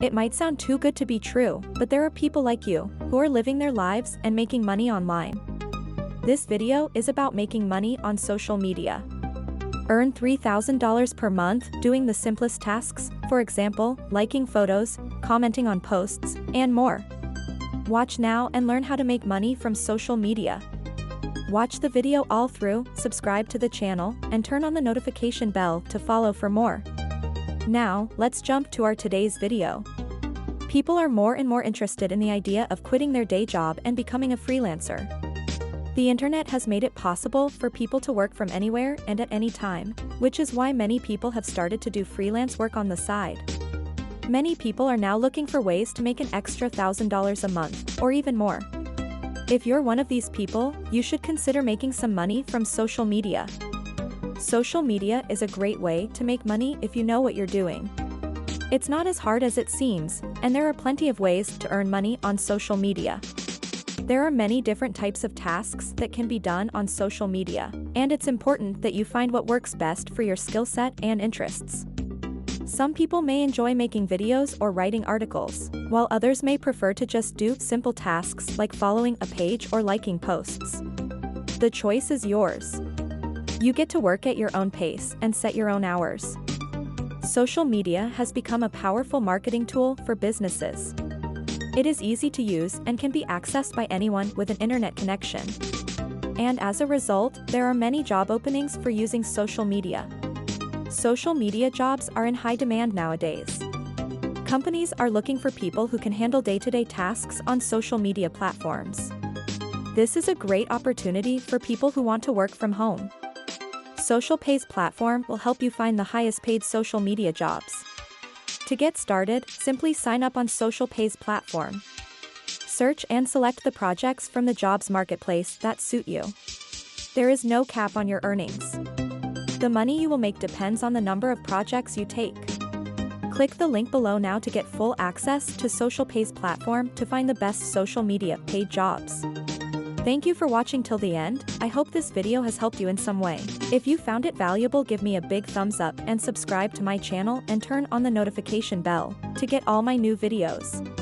It might sound too good to be true, but there are people like you who are living their lives and making money online. This video is about making money on social media. Earn $3,000 per month doing the simplest tasks, for example, liking photos, commenting on posts, and more. Watch now and learn how to make money from social media. Watch the video all through, subscribe to the channel, and turn on the notification bell to follow for more. Now, let's jump to our today's video. People are more and more interested in the idea of quitting their day job and becoming a freelancer. The internet has made it possible for people to work from anywhere and at any time, which is why many people have started to do freelance work on the side. Many people are now looking for ways to make an extra $1,000 a month, or even more. If you're one of these people, you should consider making some money from social media. Social media is a great way to make money if you know what you're doing. It's not as hard as it seems, and there are plenty of ways to earn money on social media. There are many different types of tasks that can be done on social media, and it's important that you find what works best for your skill set and interests. Some people may enjoy making videos or writing articles, while others may prefer to just do simple tasks like following a page or liking posts. The choice is yours. You get to work at your own pace and set your own hours. Social media has become a powerful marketing tool for businesses. It is easy to use and can be accessed by anyone with an internet connection. And as a result, there are many job openings for using social media. Social media jobs are in high demand nowadays. Companies are looking for people who can handle day-to-day tasks on social media platforms. This is a great opportunity for people who want to work from home. SocialPay's platform will help you find the highest paid social media jobs. To get started, simply sign up on SocialPay's platform. Search and select the projects from the jobs marketplace that suit you. There is no cap on your earnings. The money you will make depends on the number of projects you take. Click the link below now to get full access to SocialPay's platform to find the best social media paid jobs. Thank you for watching till the end. I hope this video has helped you in some way. If you found it valuable, give me a big thumbs up and subscribe to my channel and turn on the notification bell to get all my new videos.